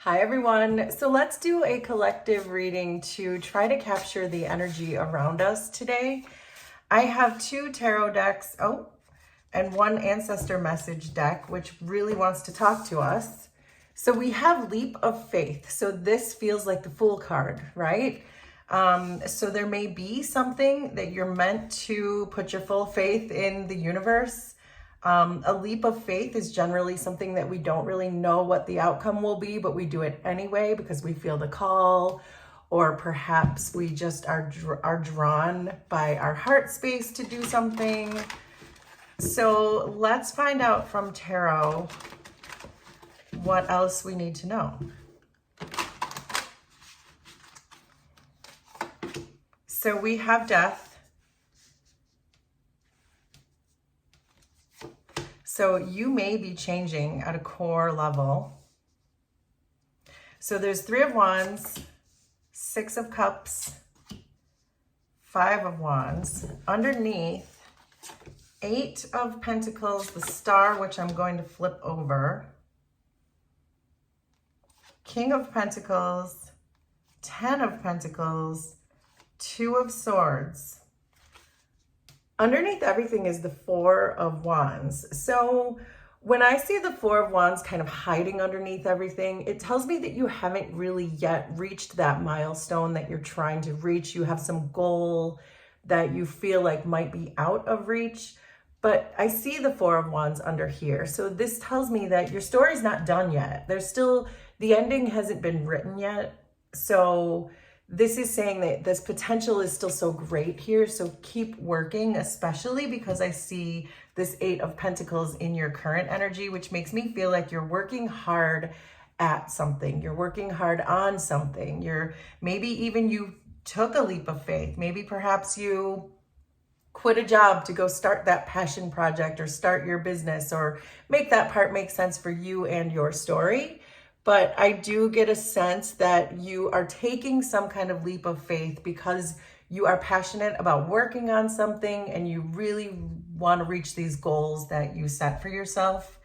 Hi everyone. So let's do a collective reading to try to capture the energy around us today. I have two tarot decks, and one ancestor message deck, which really wants to talk to us. So we have leap of faith. So this feels like the Fool card, right? So there may be something that you're meant to put your full faith in the universe. A leap of faith is generally something that we don't really know what the outcome will be, but we do it anyway because we feel the call, or perhaps we just are drawn by our heart space to do something. So let's find out from tarot what else we need to know. So we have death. So you may be changing at a core level. So there's 3 of Wands, 6 of Cups, 5 of Wands. Underneath, 8 of Pentacles, the Star, which I'm going to flip over. King of Pentacles, 10 of Pentacles, 2 of Swords. Underneath everything is the 4 of Wands. So when I see the 4 of Wands kind of hiding underneath everything, it tells me that you haven't really yet reached that milestone that you're trying to reach. You have some goal that you feel like might be out of reach, but I see the 4 of Wands under here. So this tells me that your story's not done yet. There's still, the ending hasn't been written yet. So this is saying that this potential is still so great here. So keep working, especially because I see this 8 of Pentacles in your current energy, which makes me feel like you're working hard at something. You're working hard on something. Maybe even you took a leap of faith. Maybe perhaps you quit a job to go start that passion project or start your business or make that part make sense for you and your story. But I do get a sense that you are taking some kind of leap of faith because you are passionate about working on something and you really want to reach these goals that you set for yourself.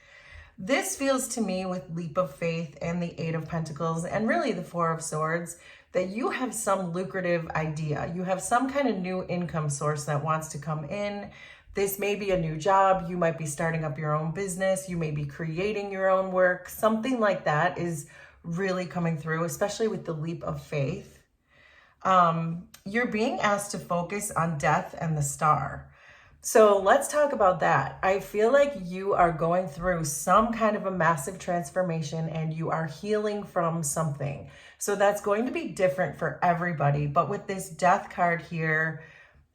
This feels to me with leap of faith and the 8 of Pentacles and really the 4 of Swords that you have some lucrative idea. You have some kind of new income source that wants to come in. This may be a new job. You might be starting up your own business. You may be creating your own work. Something like that is really coming through, especially with the leap of faith. You're being asked to focus on death and the Star. So let's talk about that. I feel like you are going through some kind of a massive transformation and you are healing from something. So that's going to be different for everybody. But with this death card here,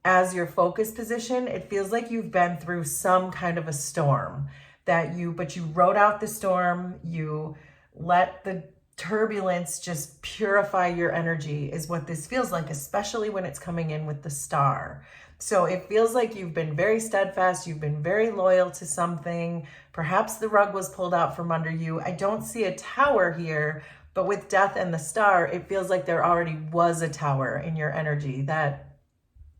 as your focus position, it feels like you've been through some kind of a storm but you rode out the storm, you let the turbulence just purify your energy is what this feels like, especially when it's coming in with the Star. So it feels like you've been very steadfast, you've been very loyal to something. Perhaps the rug was pulled out from under you. I don't see a tower here, but with death and the Star, it feels like there already was a tower in your energy, that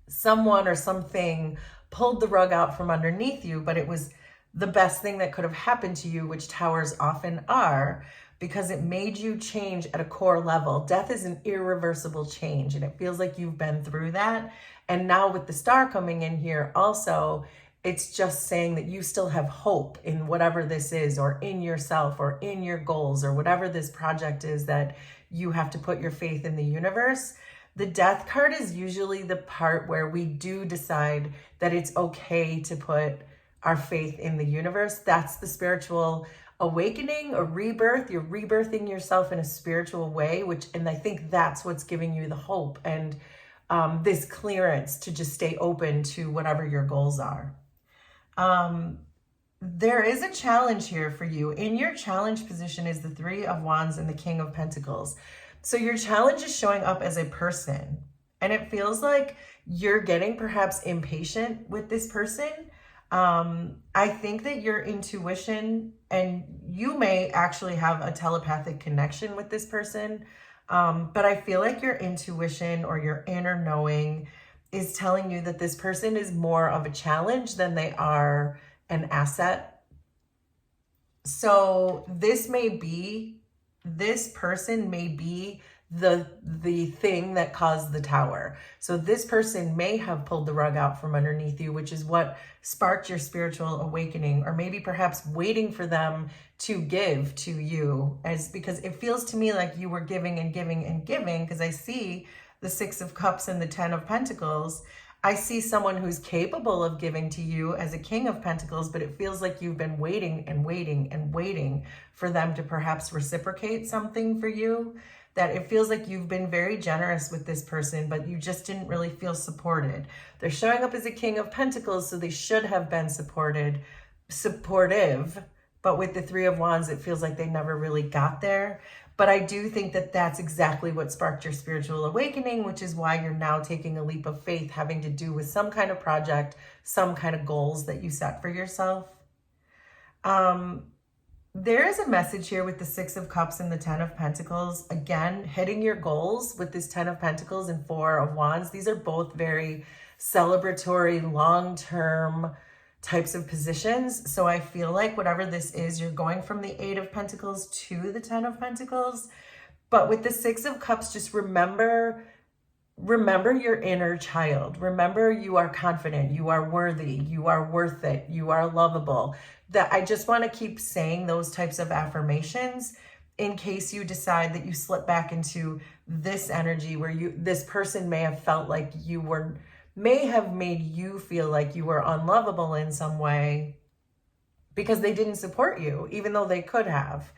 someone or something pulled the rug out from underneath you, but it was the best thing that could have happened to you, which towers often are, because it made you change at a core level. Death is an irreversible change, and it feels like you've been through that. And now with the Star coming in here also, it's just saying that you still have hope in whatever this is, or in yourself, or in your goals, or whatever this project is that you have to put your faith in the universe. The death card is usually the part where we do decide that it's okay to put our faith in the universe. That's the spiritual awakening or rebirth. You're rebirthing yourself in a spiritual way, and I think that's what's giving you the hope and this clearance to just stay open to whatever your goals are. There is a challenge here for you. In your challenge position is the 3 of Wands and the King of Pentacles. So your challenge is showing up as a person, and it feels like you're getting perhaps impatient with this person. I think that your intuition, and you may actually have a telepathic connection with this person, but I feel like your intuition or your inner knowing is telling you that this person is more of a challenge than they are an asset. So this may be this person may be the thing that caused the tower. So this person may have pulled the rug out from underneath you, which is what sparked your spiritual awakening, or maybe perhaps waiting for them to give to you, as because it feels to me like you were giving and giving and giving, because I see the Six of Cups and the Ten of Pentacles. I see someone who's capable of giving to you as a King of Pentacles, but it feels like you've been waiting and waiting and waiting for them to perhaps reciprocate something for you. That it feels like you've been very generous with this person, but you just didn't really feel supported. They're showing up as a King of Pentacles, so they should have been supportive. But with the Three of Wands, it feels like they never really got there. But I do think that that's exactly what sparked your spiritual awakening, which is why you're now taking a leap of faith having to do with some kind of project, some kind of goals that you set for yourself. There is a message here with the Six of Cups and the Ten of Pentacles. Again, hitting your goals with this Ten of Pentacles and Four of Wands. These are both very celebratory, long-term types of positions. So I feel like whatever this is, you're going from the Eight of Pentacles to the Ten of Pentacles. But with the Six of Cups, just remember your inner child. Remember you are confident, you are worthy, you are worth it, you are lovable. That I just want to keep saying those types of affirmations in case you decide that you slip back into this energy where this person may have felt like may have made you feel like you were unlovable in some way because they didn't support you, even though they could have.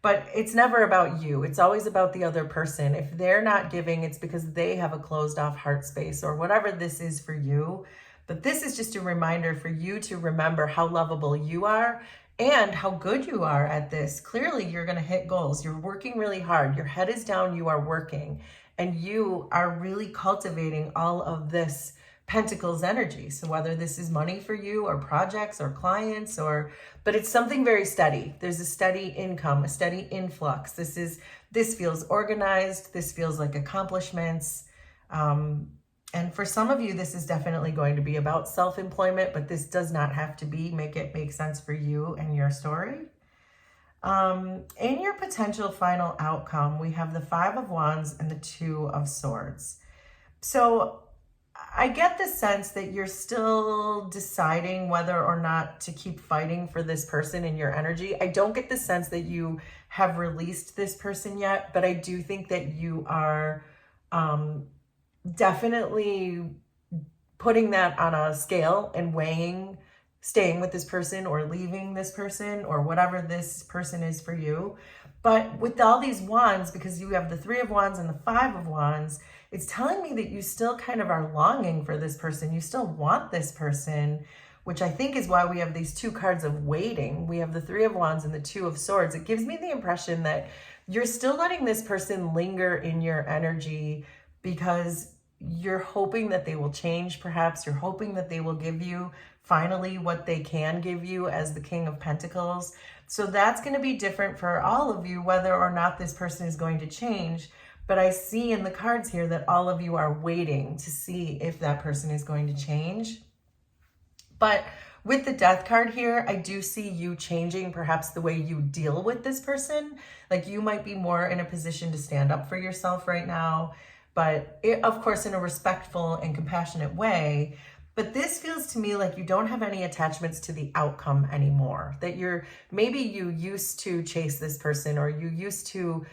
But it's never about you. It's always about the other person. If they're not giving, it's because they have a closed off heart space or whatever this is for you. But this is just a reminder for you to remember how lovable you are and how good you are at this. Clearly, you're going to hit goals. You're working really hard. Your head is down. You are working. And you are really cultivating all of this Pentacles energy. So whether this is money for you or projects or clients but it's something very steady. There's a steady income, a steady influx. This feels organized. This feels like accomplishments. And for some of you, this is definitely going to be about self-employment, but this does not have to be. Make it make sense for you and your story. In your potential final outcome, we have the Five of Wands and the Two of Swords. So I get the sense that you're still deciding whether or not to keep fighting for this person in your energy. I don't get the sense that you have released this person yet, but I do think that you are definitely putting that on a scale and weighing staying with this person or leaving this person or whatever this person is for you. But with all these wands, because you have the Three of Wands and the Five of Wands, it's telling me that you still kind of are longing for this person. You still want this person, which I think is why we have these two cards of waiting. We have the Three of Wands and the Two of Swords. It gives me the impression that you're still letting this person linger in your energy because you're hoping that they will change. Perhaps you're hoping that they will give you finally what they can give you as the King of Pentacles. So that's going to be different for all of you, whether or not this person is going to change. But I see in the cards here that all of you are waiting to see if that person is going to change. But with the Death card here, I do see you changing perhaps the way you deal with this person. Like you might be more in a position to stand up for yourself right now, but of course in a respectful and compassionate way. But this feels to me like you don't have any attachments to the outcome anymore. That maybe you used to chase this person or you used to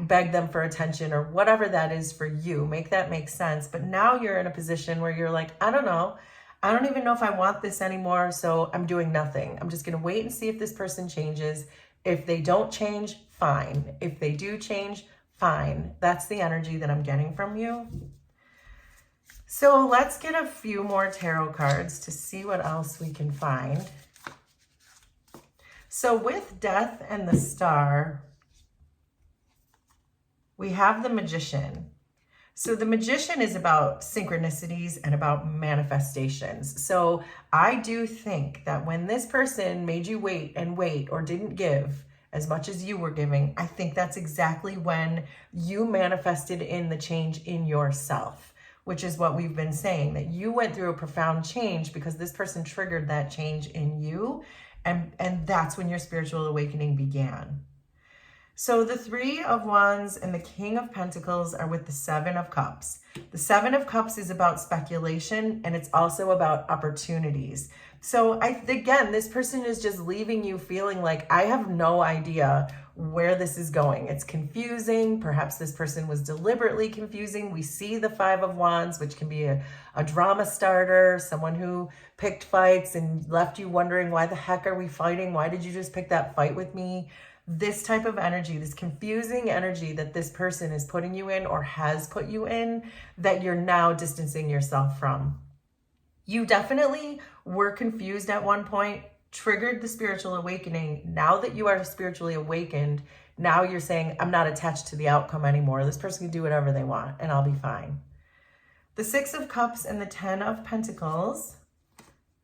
beg them for attention or whatever that is for you. Make that make sense. But now you're in a position where you're like, I don't know. I don't even know if I want this anymore. So I'm doing nothing. I'm just going to wait and see if this person changes. If they don't change, fine. If they do change, fine. That's the energy that I'm getting from you. So let's get a few more tarot cards to see what else we can find. So with Death and the Star, we have the Magician. So the Magician is about synchronicities and about manifestations. So I do think that when this person made you wait and wait or didn't give as much as you were giving, I think that's exactly when you manifested in the change in yourself, which is what we've been saying, that you went through a profound change because this person triggered that change in you. And that's when your spiritual awakening began. So the Three of Wands and the King of Pentacles are with the Seven of Cups. The Seven of Cups is about speculation, and it's also about opportunities. So again, this person is just leaving you feeling like, I have no idea where this is going. It's confusing. Perhaps this person was deliberately confusing. We see the Five of Wands, which can be a drama starter, someone who picked fights and left you wondering, why the heck are we fighting? Why did you just pick that fight with me? This type of energy, this confusing energy that this person is putting you in or has put you in, that you're now distancing yourself from. You definitely were confused at one point, triggered the spiritual awakening. Now that you are spiritually awakened, now you're saying, I'm not attached to the outcome anymore. This person can do whatever they want and I'll be fine. The Six of Cups and the Ten of Pentacles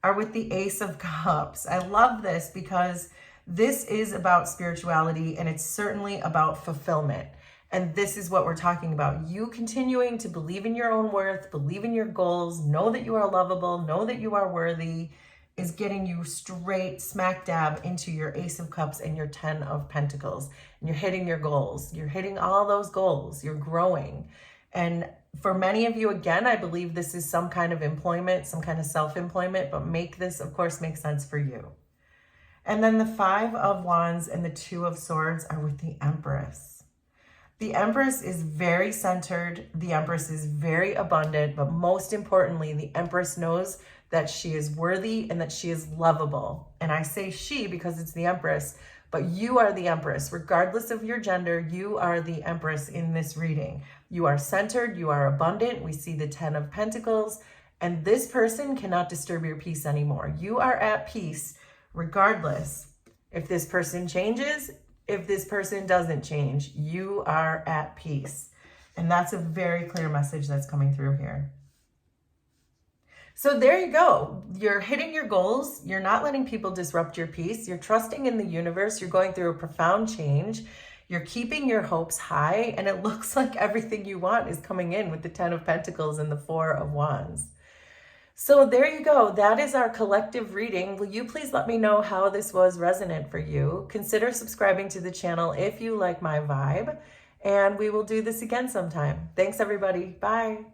are with the Ace of Cups. I love this because this is about spirituality, and it's certainly about fulfillment. And this is what we're talking about. You continuing to believe in your own worth, believe in your goals, know that you are lovable, know that you are worthy, is getting you straight smack dab into your Ace of Cups and your Ten of Pentacles. And you're hitting your goals. You're hitting all those goals. You're growing. And for many of you, again, I believe this is some kind of employment, some kind of self-employment, but make this, of course, make sense for you. And then the Five of Wands and the Two of Swords are with the Empress. The Empress is very centered. The Empress is very abundant, but most importantly, the Empress knows that she is worthy and that she is lovable. And I say she because it's the Empress, but you are the Empress. Regardless of your gender, you are the Empress in this reading. You are centered, you are abundant. We see the Ten of Pentacles, and this person cannot disturb your peace anymore. You are at peace regardless if this person changes, if this person doesn't change, you are at peace. And that's a very clear message that's coming through here. So there you go. You're hitting your goals. You're not letting people disrupt your peace. You're trusting in the universe. You're going through a profound change. You're keeping your hopes high. And it looks like everything you want is coming in with the Ten of Pentacles and the Four of Wands. So there you go. That is our collective reading. Will you please let me know how this was resonant for you? Consider subscribing to the channel if you like my vibe. And we will do this again sometime. Thanks, everybody. Bye.